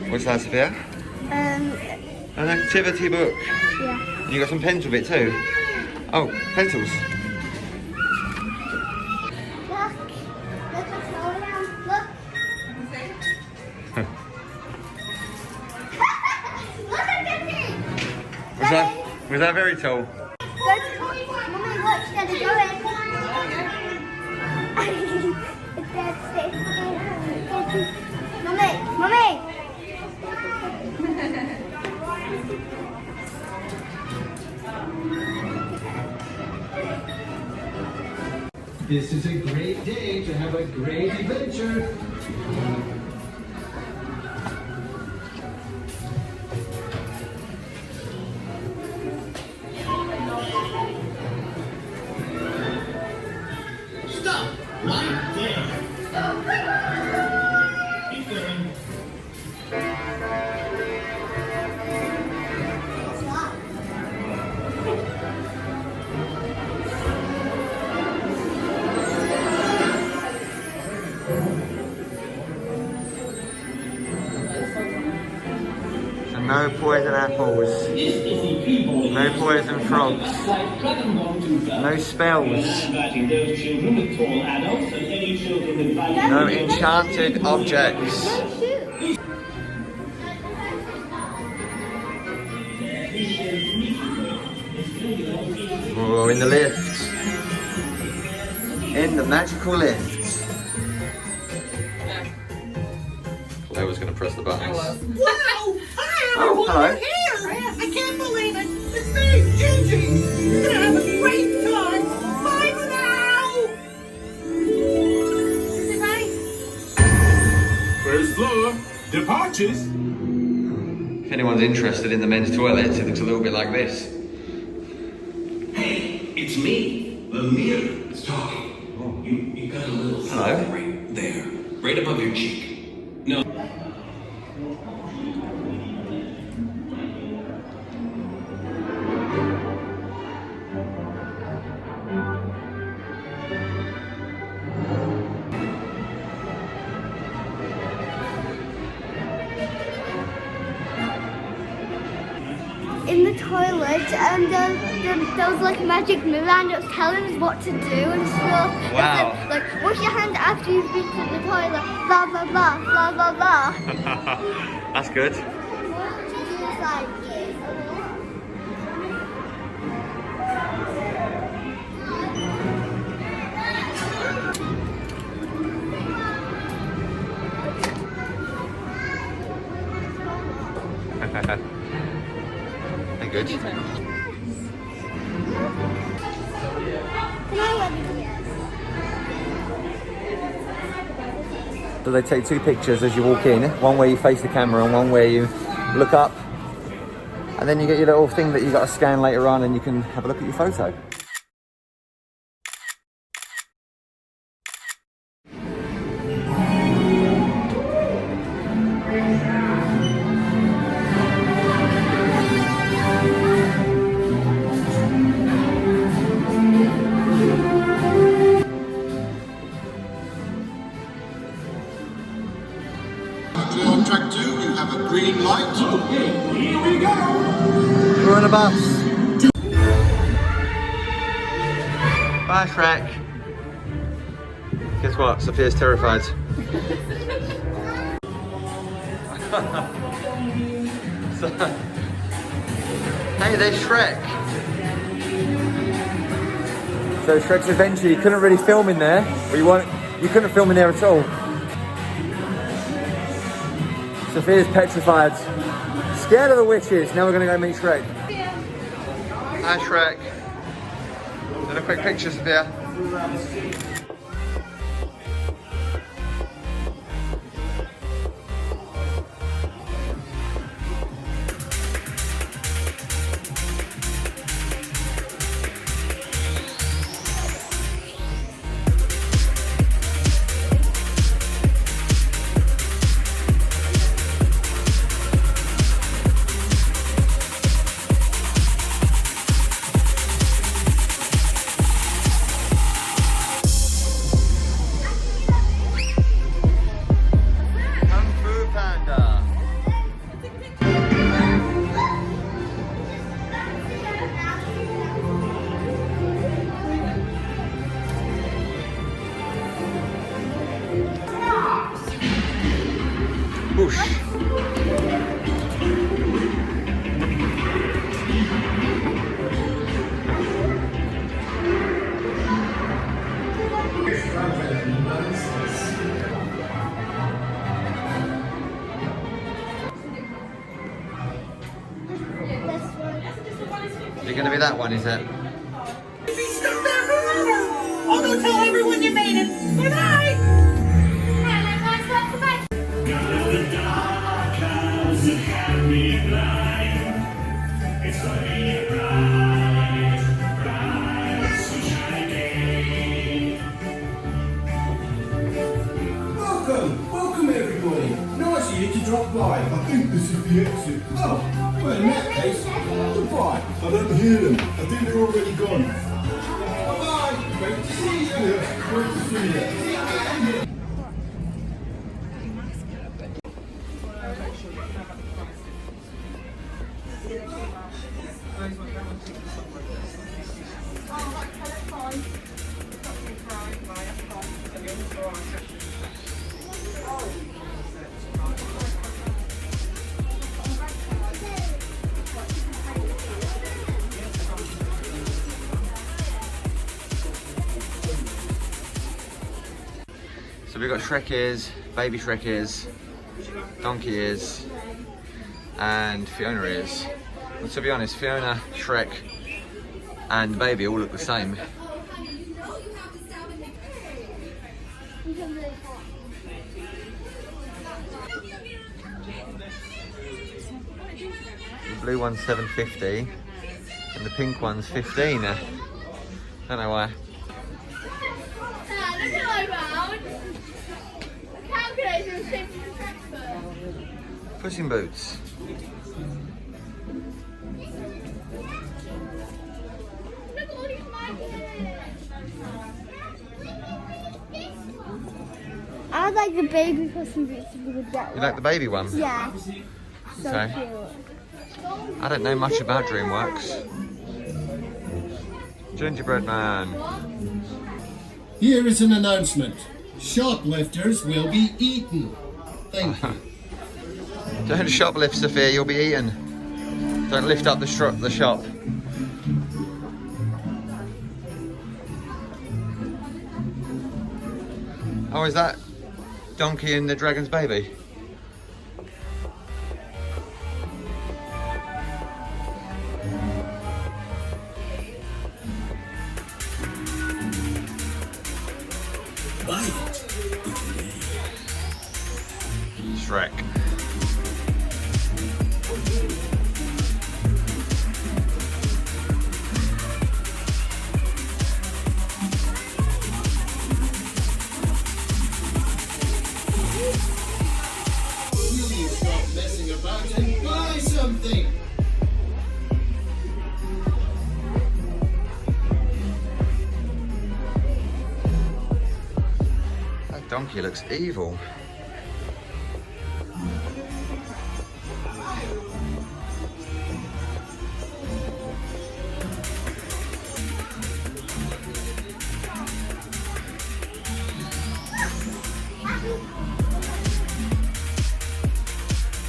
What's that, Sophia? An activity book. Yeah. And you got some pens with it too? Oh, pencils. Look. Look what's going on. Look. Look at this. Was that very tall? Mummy, look, steady going. Mummy. This is a great day to have a great adventure. Stop right there. Keep going. And no poison apples. No poison frogs. No spells. No enchanted objects. Oh, in the lift. In the magical lift. I was going to press the buttons. Wow! Hi, Oh, hello. here! I can't believe it! It's me, Gigi! You're gonna have a great time! Bye for now! Goodbye! First floor, departures. If anyone's interested in the men's toilets, it looks a little bit like this. Hey, it's me. The mirror is talking. You got a little Hello. thing right there, right above your cheek. No. In the toilet, and there was like a magic mirror, and it was telling us what to do and stuff. Wow. It said, like, wash your hand after you've been to the toilet, blah blah blah, blah blah blah. That's good. It's like, They're good. Can I let you guess? So they take two pictures as you walk in, one where you face the camera and one where you look up, and then you get your little thing that you got to scan later on and you can have a look at your photo. On track 2, you have a green light. Okay, here we go. We're on a bus. Bye, Shrek. Guess what? Sophia's terrified. Hey, there's Shrek. So Shrek's Adventure, you couldn't really film in there, but you couldn't film in there at all. Sophia's petrified. Scared of the witches. Now we're going to go meet Shrek. Hi, Shrek. Did a quick picture, Sophia. Whoosh. Is it going to be that one, is it? Be stuck there forever. I'll go tell everyone you made it. Bye-bye. Welcome everybody. Nice of you to drop by. I think this is the exit. Oh, well in that case, goodbye. I don't hear them. I think they're already gone. Bye-bye. Great to see you. Great to see you. So we've got Shrek ears, baby Shrek ears, donkey ears, and Fiona ears. But to be honest, Fiona, Shrek, and baby all look the same. The blue one's $7.50 and the pink one's $15. Don't know why. Puss in Boots. I like the baby Puss in Boots with that. You like the baby one? Yeah. So Okay. cute. I don't know much about Dreamworks. Gingerbread Man. Here is an announcement. Shoplifters will be eaten. Thank you. Don't shoplift, Sophia, you'll be eaten. Don't lift up the shop. Oh, is that Donkey and the Dragon's Baby? Shrek. Will you stop messing about and buy something? That donkey looks evil.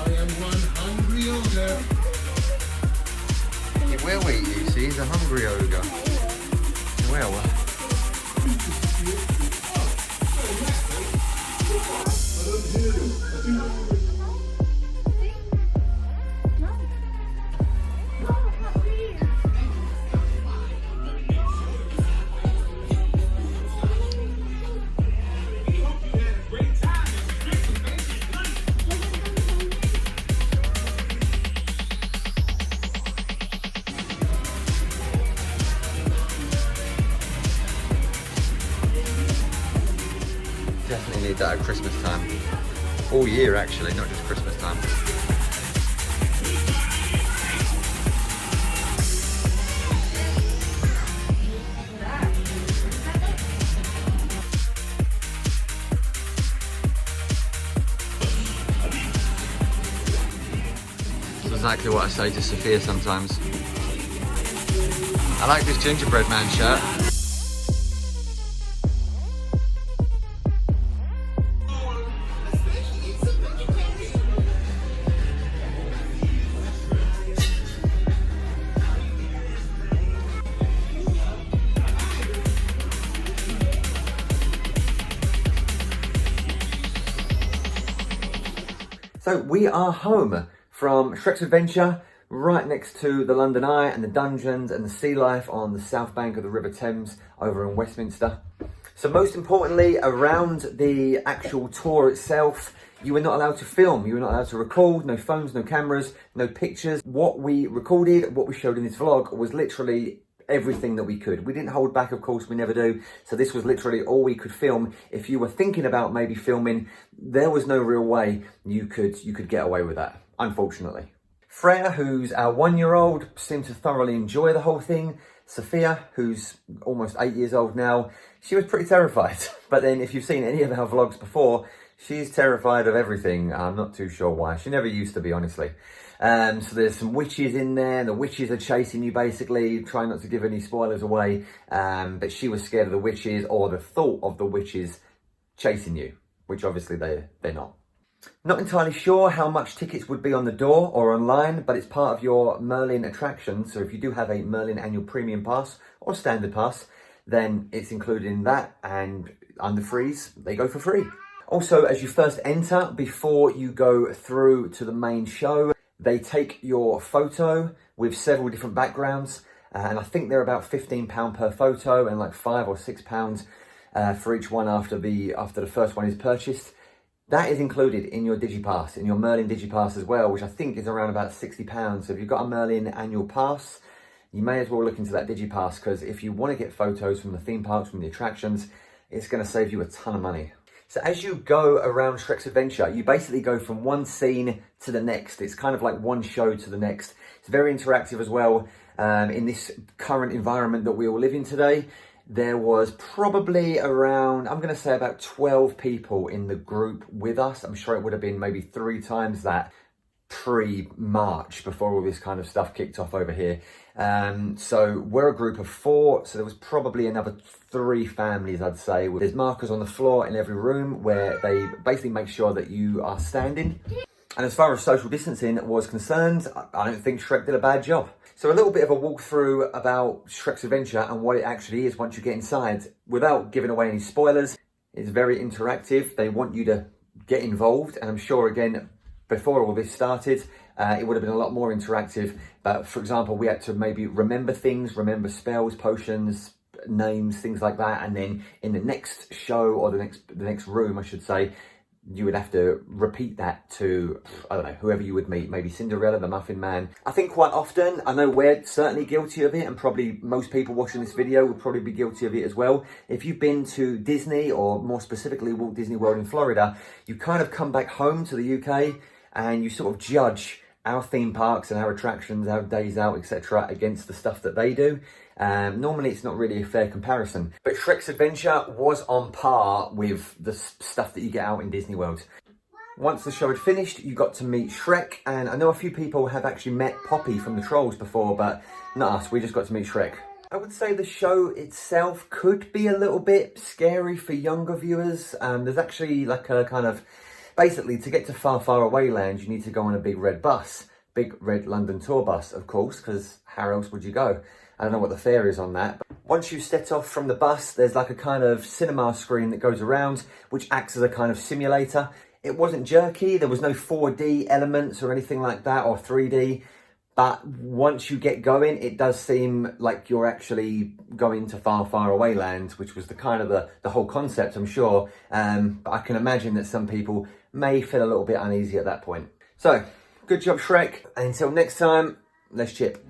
I am one hungry ogre. He will eat you, see, he's a hungry ogre. He will. Definitely need that at Christmas time. All year actually, not just Christmas time. That's exactly what I say to Sophia sometimes. I like this gingerbread man shirt. So we are home from Shreks Adventure, right next to the London Eye and the dungeons and the sea life on the south bank of the River Thames over in Westminster. So most importantly, around the actual tour itself, you were not allowed to film, you were not allowed to record, no phones, no cameras, no pictures. What we recorded, what we showed in this vlog was literally everything that we could. We didn't hold back, of course, we never do. So this was literally all we could film. If you were thinking about maybe filming, there was no real way you could get away with that, unfortunately. Freya, who's our 1-year-old, seemed to thoroughly enjoy the whole thing. Sophia, who's almost 8 years old now, she was pretty terrified. But then if you've seen any of our vlogs before, she's terrified of everything. I'm not too sure why. She never used to be, honestly. So there's some witches in there. The witches are chasing you, basically. Try not to give any spoilers away. But she was scared of the witches, or the thought of the witches chasing you, which obviously they're not. Not entirely sure how much tickets would be on the door or online, but it's part of your Merlin attraction. So if you do have a Merlin annual premium pass or standard pass, then it's included in that, and under freeze, they go for free. Also, as you first enter, before you go through to the main show, they take your photo with several different backgrounds, and I think they're about £15 per photo and like £5 or £6 for each one after the first one is purchased. That is included in your DigiPass, in your Merlin DigiPass as well, which I think is around about £60. So if you've got a Merlin annual pass, you may as well look into that DigiPass, because if you want to get photos from the theme parks, from the attractions, it's going to save you a ton of money. So as you go around Shreks Adventure, you basically go from one scene to the next. It's kind of like one show to the next. It's very interactive as well. In this current environment that we all live in today, there was probably around, I'm going to say about 12 people in the group with us. I'm sure it would have been maybe 3 times that pre-March, before all this kind of stuff kicked off over here. So we're a group of 4, so there was probably another 3 families, I'd say. There's markers on the floor in every room where they basically make sure that you are standing. And as far as social distancing was concerned, I don't think Shrek did a bad job. So a little bit of a walkthrough about Shrek's Adventure and what it actually is once you get inside. Without giving away any spoilers, it's very interactive. They want you to get involved, and I'm sure, again, before all this started, it would have been a lot more interactive. But for example, we had to maybe remember things, remember spells, potions, names, things like that. And then in the next show, or the next room, I should say, you would have to repeat that to, I don't know, whoever you would meet, maybe Cinderella, the Muffin Man. I think quite often, I know we're certainly guilty of it, and probably most people watching this video would probably be guilty of it as well. If you've been to Disney, or more specifically Walt Disney World in Florida, you kind of come back home to the UK and you sort of judge our theme parks and our attractions, our days out, etc., against the stuff that they do. Normally it's not really a fair comparison, but Shrek's Adventure was on par with the stuff that you get out in Disney World. Once the show had finished, you got to meet Shrek, and I know a few people have actually met Poppy from the Trolls before, but not us, we just got to meet Shrek. I would say the show itself could be a little bit scary for younger viewers. There's actually like a kind of, basically to get to Far Far Away Land, you need to go on a big red bus, big red London tour bus, of course, because how else would you go? I don't know what the fare is on that. But once you set off from the bus, there's like a kind of cinema screen that goes around, which acts as a kind of simulator. It wasn't jerky, there was no 4D elements or anything like that, or 3D. But once you get going, it does seem like you're actually going to Far, Far Away Land, which was the kind of the whole concept, I'm sure. But I can imagine that some people may feel a little bit uneasy at that point. So, good job, Shrek. And until next time, let's chip.